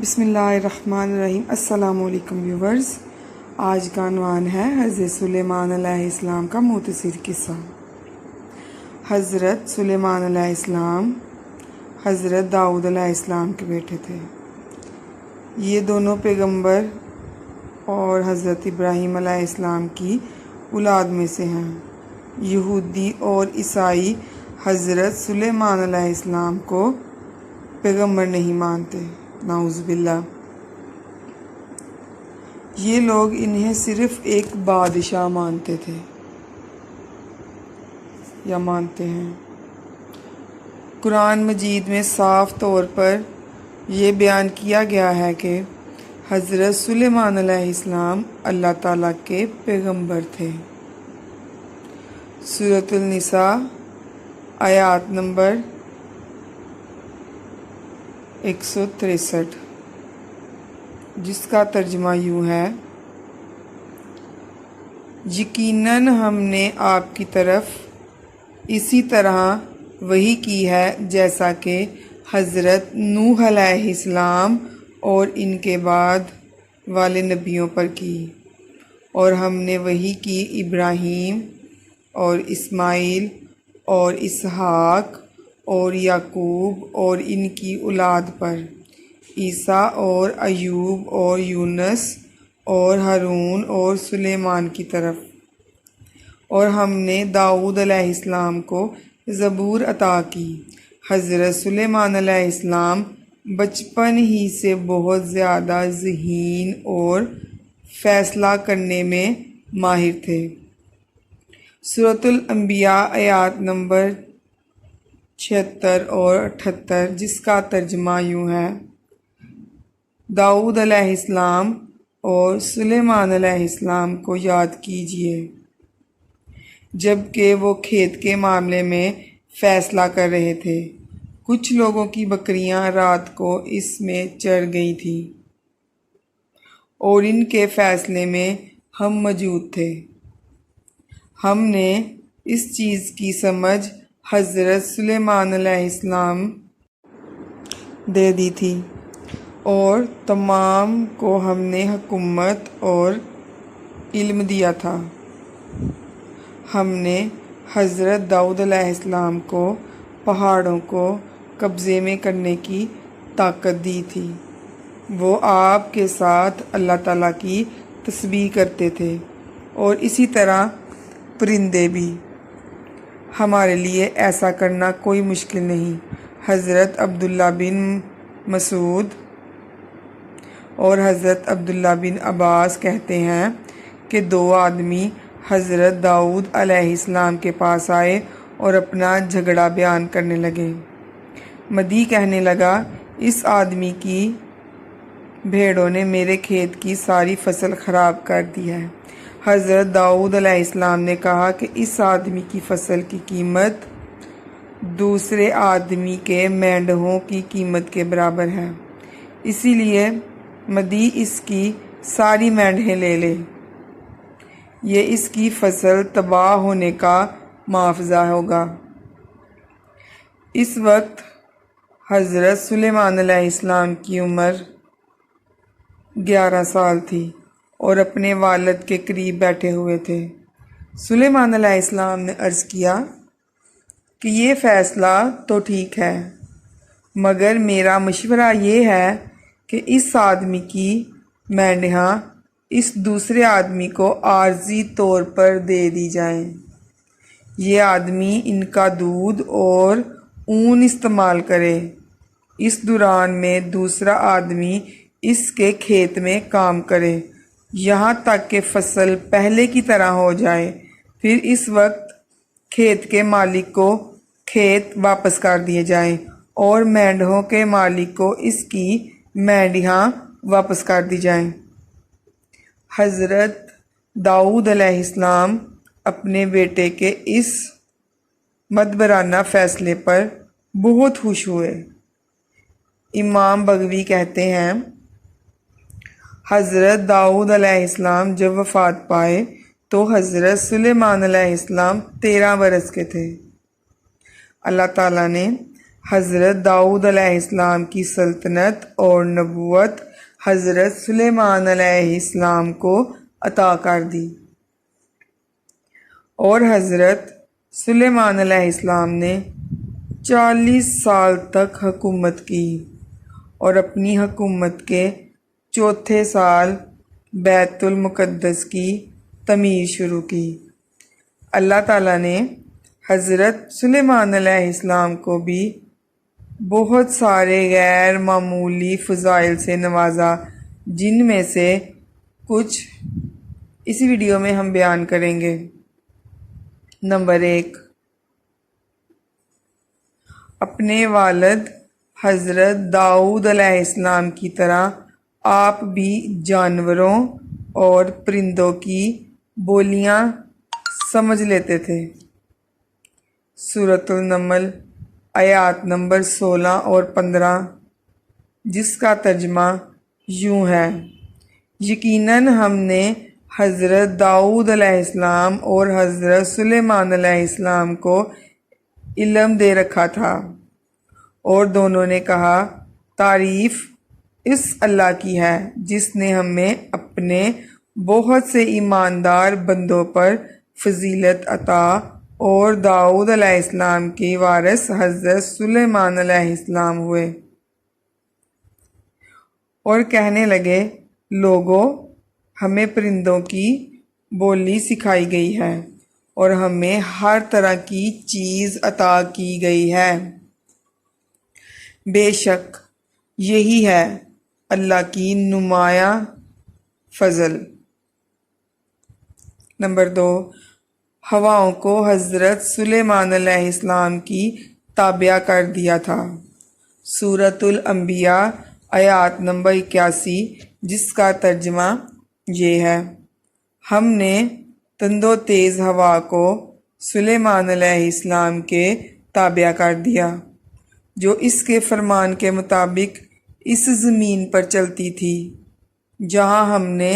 بسم اللہ الرحمن الرحیم۔ السلام علیکم ویورز، آج کا عنوان ہے حضرت سلیمان علیہ السلام کا مختصر قصہ۔ حضرت سلیمان علیہ السلام حضرت داؤد علیہ السلام کے بیٹے تھے۔ یہ دونوں پیغمبر اور حضرت ابراہیم علیہ السلام کی اولاد میں سے ہیں۔ یہودی اور عیسائی حضرت سلیمان علیہ السلام کو پیغمبر نہیں مانتے، نعوذ باللہ۔ یہ لوگ انہیں صرف ایک بادشاہ مانتے تھے یا مانتے ہیں۔ قرآن مجید میں صاف طور پر یہ بیان کیا گیا ہے کہ حضرت سلیمان علیہ السلام اللہ تعالیٰ کے پیغمبر تھے۔ سورۃ النساء آیات نمبر 163، جس کا ترجمہ یوں ہے: یقیناً ہم نے آپ کی طرف اسی طرح وحی کی ہے جیسا کہ حضرت نوح علیہ السلام اور ان کے بعد والے نبیوں پر کی، اور ہم نے وحی کی ابراہیم اور اسماعیل اور اسحاق اور یعقوب اور ان کی اولاد پر، عیسیٰ اور ایوب اور یونس اور ہارون اور سلیمان کی طرف، اور ہم نے داؤد علیہ السلام کو زبور عطا کی۔ حضرت سلیمان علیہ السلام بچپن ہی سے بہت زیادہ ذہین اور فیصلہ کرنے میں ماہر تھے۔ سورۃ الانبیاء آیات نمبر 76 اور 78، جس کا ترجمہ یوں ہے: داؤد علیہ السلام اور سلیمان علیہ السلام کو یاد کیجیے جب کہ وہ کھیت کے معاملے میں فیصلہ کر رہے تھے۔ کچھ لوگوں کی بکریاں رات کو اس میں چر گئی تھیں اور ان کے فیصلے میں ہم موجود تھے۔ ہم نے اس چیز کی سمجھ حضرت سلیمان علیہ السلام دے دی تھی، اور تمام کو ہم نے حکمت اور علم دیا تھا۔ ہم نے حضرت داؤد علیہ السلام کو پہاڑوں کو قبضے میں کرنے کی طاقت دی تھی۔ وہ آپ کے ساتھ اللہ تعالیٰ کی تسبیح کرتے تھے، اور اسی طرح پرندے بھی۔ ہمارے لیے ایسا کرنا کوئی مشکل نہیں۔ حضرت عبداللہ بن مسعود اور حضرت عبداللہ بن عباس کہتے ہیں کہ دو آدمی حضرت داؤد علیہ السلام کے پاس آئے اور اپنا جھگڑا بیان کرنے لگے۔ مدعی کہنے لگا، اس آدمی کی بھیڑوں نے میرے کھیت کی ساری فصل خراب کر دی ہے۔ حضرت داؤد علیہ السلام نے کہا کہ اس آدمی کی فصل کی قیمت دوسرے آدمی کے مینڈھوں کی قیمت کے برابر ہے، اسی لیے مدعی اس کی ساری مینڈھیں لے لے، یہ اس کی فصل تباہ ہونے کا معاوضہ ہوگا۔ اس وقت حضرت سلیمان علیہ السلام کی عمر 11 سال تھی اور اپنے والد کے قریب بیٹھے ہوئے تھے۔ سلیمان علیہ السلام نے عرض کیا کہ یہ فیصلہ تو ٹھیک ہے، مگر میرا مشورہ یہ ہے کہ اس آدمی کی مینڈھیاں اس دوسرے آدمی کو عارضی طور پر دے دی جائیں۔ یہ آدمی ان کا دودھ اور اون استعمال کرے، اس دوران میں دوسرا آدمی اس کے کھیت میں کام کرے یہاں تک کہ فصل پہلے کی طرح ہو جائے، پھر اس وقت کھیت کے مالک کو کھیت واپس کر دیے جائیں اور مینڈھوں کے مالک کو اس کی مینڈھیاں واپس کر دی جائیں۔ حضرت داؤد علیہ السلام اپنے بیٹے کے اس مدبرانہ فیصلے پر بہت خوش ہوئے۔ امام بغوی کہتے ہیں، حضرت داؤد علیہ السلام جب وفات پائے تو حضرت سلیمان علیہ السلام 13 برس کے تھے۔ اللہ تعالیٰ نے حضرت داؤد علیہ السلام کی سلطنت اور نبوت حضرت سلیمان علیہ السلام کو عطا کر دی، اور حضرت سلیمان علیہ السلام نے 40 سال تک حکومت کی، اور اپنی حکومت کے چوتھے سال بیت المقدس کی تعمیر شروع کی۔ اللہ تعالیٰ نے حضرت سلیمان علیہ السلام کو بھی بہت سارے غیر معمولی فضائل سے نوازا، جن میں سے کچھ اس ویڈیو میں ہم بیان کریں گے۔ نمبر 1، اپنے والد حضرت داؤد علیہ السلام کی طرح آپ بھی جانوروں اور پرندوں کی بولیاں سمجھ لیتے تھے۔ سورۃ النمل آیات نمبر 16 اور 15، جس کا ترجمہ یوں ہے: یقیناً ہم نے حضرت داؤد علیہ السلام اور حضرت سلیمان علیہ السلام کو علم دے رکھا تھا، اور دونوں نے کہا، تعریف اس اللہ کی ہے جس نے ہمیں اپنے بہت سے ایماندار بندوں پر فضیلت عطا اور داؤد علیہ السلام کی وارث حضرت سلیمان علیہ السلام ہوئے۔ اور کہنے لگے، لوگو، ہمیں پرندوں کی بولی سکھائی گئی ہے اور ہمیں ہر طرح کی چیز عطا کی گئی ہے۔ بے شک یہی ہے اللہ کی نمایاں فضل۔ نمبر 2، ہواؤں کو حضرت سلیمان علیہ السلام کی تابع کر دیا تھا۔ سورۃ الانبیاء آیات نمبر 81، جس کا ترجمہ یہ ہے: ہم نے تند و تیز ہوا کو سلیمان علیہ السلام کے تابع کر دیا، جو اس کے فرمان کے مطابق اس زمین پر چلتی تھی جہاں ہم نے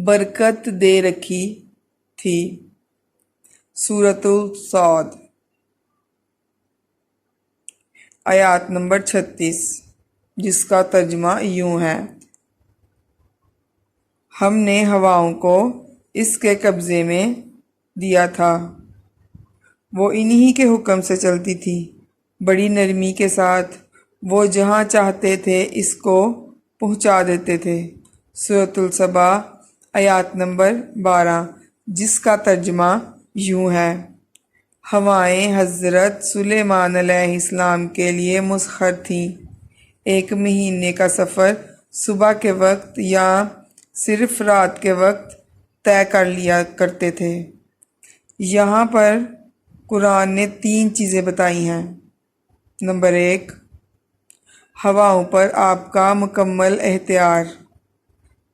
برکت دے رکھی تھی۔ سورۃ الصاد آیات نمبر 36، جس کا ترجمہ یوں ہے: ہم نے ہواؤں کو اس کے قبضے میں دیا تھا، وہ انہی کے حکم سے چلتی تھی، بڑی نرمی کے ساتھ وہ جہاں چاہتے تھے اس کو پہنچا دیتے تھے۔ سورۃ الصبا آیات نمبر 12، جس کا ترجمہ یوں ہے: ہوائیں حضرت سلیمان علیہ السلام کے لیے مسخر تھیں، 1 مہینے کا سفر صبح کے وقت یا صرف رات کے وقت طے کر لیا کرتے تھے۔ یہاں پر قرآن نے 3 چیزیں بتائی ہیں۔ نمبر 1، ہواؤں پر آپ کا مکمل اختیار۔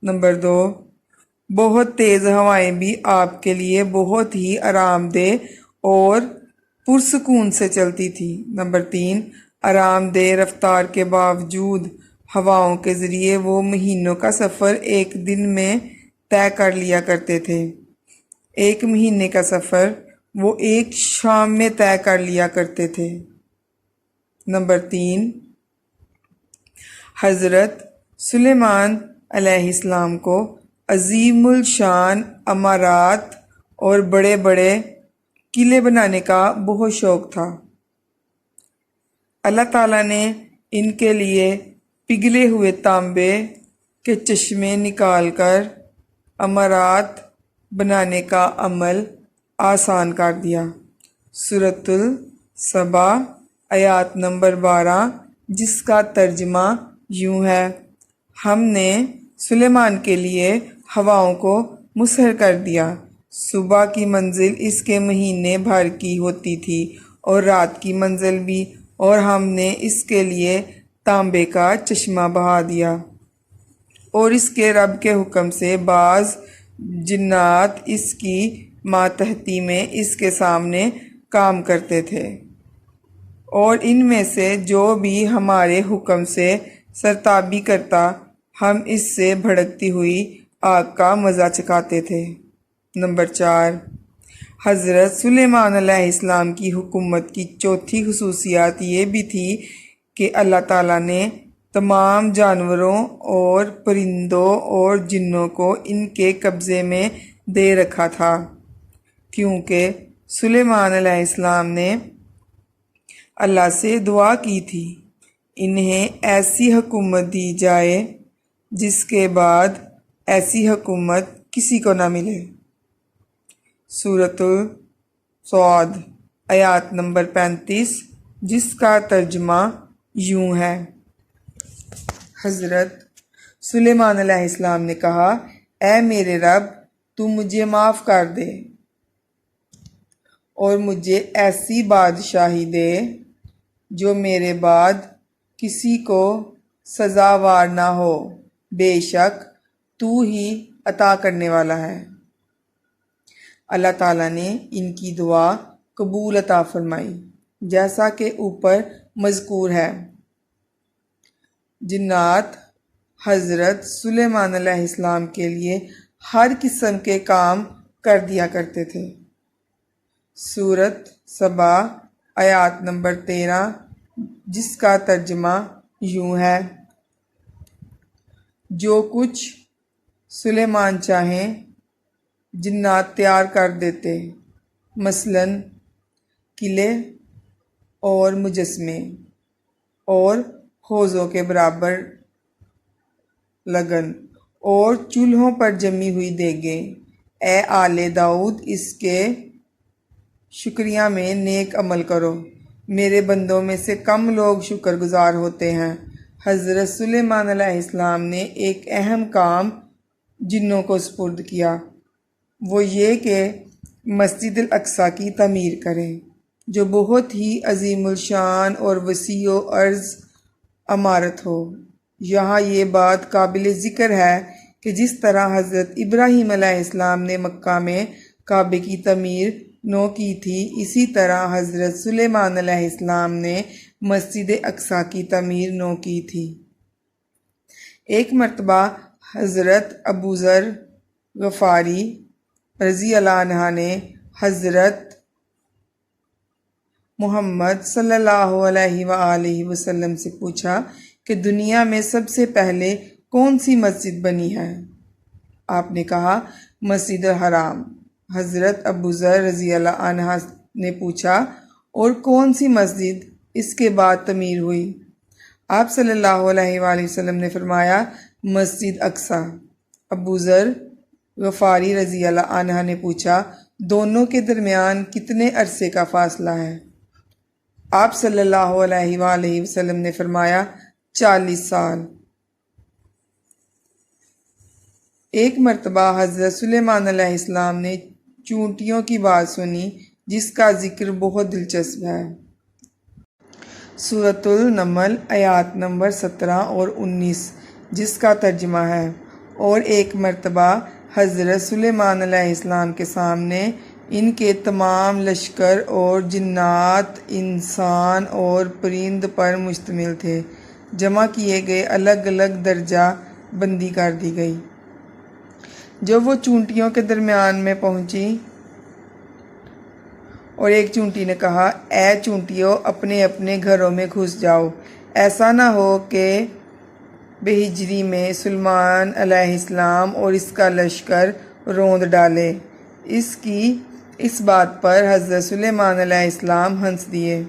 نمبر 2، بہت تیز ہوائیں بھی آپ کے لیے بہت ہی آرام دہ اور پرسکون سے چلتی تھی۔ نمبر 3، آرام دہ رفتار کے باوجود ہواؤں کے ذریعے وہ مہینوں کا سفر 1 دن میں طے کر لیا کرتے تھے، 1 مہینے کا سفر وہ 1 شام میں طے کر لیا کرتے تھے۔ نمبر 3، حضرت سلیمان علیہ السلام کو عظیم الشان عمارات اور بڑے بڑے قلعے بنانے کا بہت شوق تھا۔ اللہ تعالیٰ نے ان کے لیے پگھلے ہوئے تانبے کے چشمے نکال کر عمارات بنانے کا عمل آسان کر دیا۔ سورۃ الصبا آیات نمبر 12، جس کا ترجمہ یوں ہے: ہم نے سلیمان کے لیے ہواؤں کو مسخر کر دیا، صبح کی منزل اس کے مہینے بھر کی ہوتی تھی اور رات کی منزل بھی، اور ہم نے اس کے لیے تانبے کا چشمہ بہا دیا، اور اس کے رب کے حکم سے بعض جنات اس کی ماتحتی میں اس کے سامنے کام کرتے تھے، اور ان میں سے جو بھی ہمارے حکم سے سرتابی کرتا ہم اس سے بھڑکتی ہوئی آگ کا مزہ چکھاتے تھے۔ نمبر 4، حضرت سلیمان علیہ السلام کی حکومت کی چوتھی خصوصیات یہ بھی تھی کہ اللہ تعالیٰ نے تمام جانوروں اور پرندوں اور جنوں کو ان کے قبضے میں دے رکھا تھا، کیونکہ سلیمان علیہ السلام نے اللہ سے دعا کی تھی انہیں ایسی حکومت دی جائے جس کے بعد ایسی حکومت کسی کو نہ ملے۔ سورۃ الصاد آیات نمبر 35، جس کا ترجمہ یوں ہے۔ حضرت سلیمان علیہ السلام نے کہا، اے میرے رب، تو مجھے معاف کر دے اور مجھے ایسی بادشاہی دے جو میرے بعد کسی کو سزاوار نہ ہو، بے شک تو ہی عطا کرنے والا ہے۔ اللہ تعالیٰ نے ان کی دعا قبول عطا فرمائی، جیسا کہ اوپر مذکور ہے۔ جنات حضرت سلیمان علیہ السلام کے لیے ہر قسم کے کام کر دیا کرتے تھے۔ سورۃ سبا آیات نمبر 13، جس کا ترجمہ یوں ہے۔ جو کچھ سلیمان چاہیں جنات تیار کر دیتے، مثلاً قلعے اور مجسمے اور حوضوں کے برابر لگن اور چولہوں پر جمی ہوئی دیگیں۔ اے آل داؤد، اس کے شکریہ میں نیک عمل کرو، میرے بندوں میں سے کم لوگ شکر گزار ہوتے ہیں۔ حضرت سلیمان علیہ السلام نے ایک اہم کام جنوں کو سپرد کیا، وہ یہ کہ مسجد الاقصیٰ کی تعمیر کریں، جو بہت ہی عظیم الشان اور وسیع و عرض عمارت ہو۔ یہاں یہ بات قابل ذکر ہے کہ جس طرح حضرت ابراہیم علیہ السلام نے مکہ میں کعبے کی تعمیر نو کی تھی، اسی طرح حضرت سلیمان علیہ السلام نے مسجد اقصیٰ کی تعمیر نو کی تھی۔ ایک مرتبہ حضرت ابوذر غفاری رضی اللہ عنہ نے حضرت محمد صلی اللہ علیہ وآلہ وسلم سے پوچھا کہ دنیا میں سب سے پہلے کون سی مسجد بنی ہے؟ آپ نے کہا، مسجد الحرام۔ حضرت ابوذر رضی اللہ عنہ نے پوچھا، اور کون سی مسجد اس کے بعد تعمیر ہوئی؟ آپ صلی اللہ علیہ وآلہ وسلم نے فرمایا، مسجد اقصیٰ۔ ابوذر غفاری رضی اللہ عنہ نے پوچھا، دونوں کے درمیان کتنے عرصے کا فاصلہ ہے؟ آپ صلی اللہ علیہ وآلہ وسلم نے فرمایا، 40 سال۔ ایک مرتبہ حضرت سلیمان علیہ السلام نے چونٹیوں کی بات سنی، جس کا ذکر بہت دلچسپ ہے۔ سورۃ النمل آیات نمبر 17 اور 19، جس کا ترجمہ ہے، اور ایک مرتبہ حضرت سلیمان علیہ السلام کے سامنے ان کے تمام لشکر اور جنات، انسان اور پرند پر مشتمل تھے، جمع کیے گئے، الگ الگ درجہ بندی کر دی گئی۔ جب وہ چونٹیوں کے درمیان میں پہنچی اور ایک چونٹی نے کہا، اے چونٹیوں، اپنے اپنے گھروں میں گھس جاؤ، ایسا نہ ہو کہ بہجری میں سلیمان علیہ السلام اور اس کا لشکر روند ڈالے۔ اس بات پر حضرت سلیمان علیہ السلام ہنس دیے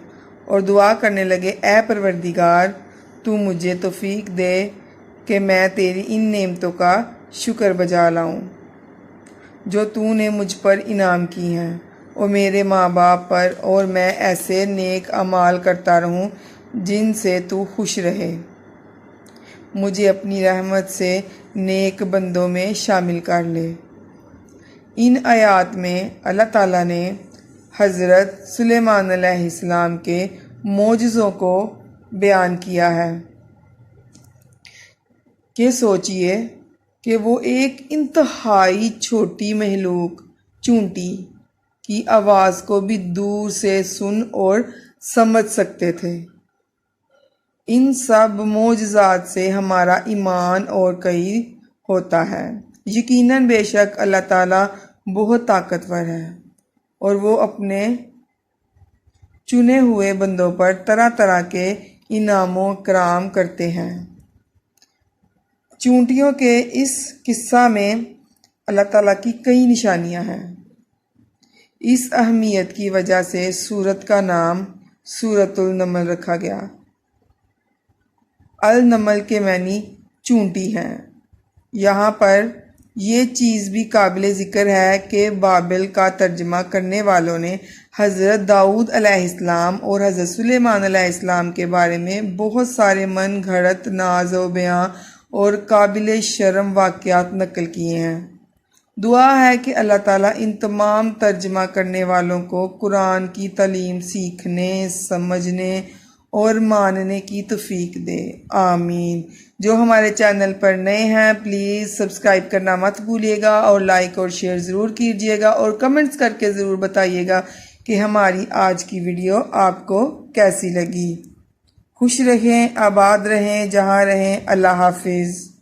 اور دعا کرنے لگے، اے پروردگار، تو مجھے توفیق دے کہ میں تیری ان نعمتوں کا شکر بجا لاؤں جو تو نے مجھ پر انعام کی ہیں، اور میرے ماں باپ پر، اور میں ایسے نیک اعمال کرتا رہوں جن سے تو خوش رہے۔ مجھے اپنی رحمت سے نیک بندوں میں شامل کر لے۔ ان آیات میں اللہ تعالیٰ نے حضرت سلیمان علیہ السلام کے معجزوں کو بیان کیا ہے کہ سوچئے کہ وہ ایک انتہائی چھوٹی مخلوق چونٹی کی آواز کو بھی دور سے سن اور سمجھ سکتے تھے۔ ان سب معجزات سے ہمارا ایمان اور کئی ہوتا ہے۔ یقیناً بے شک اللہ تعالیٰ بہت طاقتور ہے۔ اور وہ اپنے چنے ہوئے بندوں پر طرح طرح کے انعام و کرام کرتے ہیں۔ چونٹیوں کے اس قصہ میں اللہ تعالیٰ کی کئی نشانیاں ہیں۔ اس اہمیت کی وجہ سے سورت کا نام سورۃ النمل رکھا گیا۔ النمل کے معنی چونٹی ہیں۔ یہاں پر یہ چیز بھی قابل ذکر ہے کہ بابل کا ترجمہ کرنے والوں نے حضرت داؤد علیہ السلام اور حضرت سلیمان علیہ السلام کے بارے میں بہت سارے من گھڑت ناز و بیاں اور قابل شرم واقعات نقل کیے ہیں۔ دعا ہے کہ اللہ تعالیٰ ان تمام ترجمہ کرنے والوں کو قرآن کی تعلیم سیکھنے، سمجھنے اور ماننے کی توفیق دے، آمین۔ جو ہمارے چینل پر نئے ہیں پلیز سبسکرائب کرنا مت بھولیے گا اور لائک اور شیئر ضرور کیجیے گا اور کمنٹس کر کے ضرور بتائیے گا کہ ہماری آج کی ویڈیو آپ کو کیسی لگی۔ خوش رہیں، آباد رہیں، جہاں رہیں۔ اللہ حافظ۔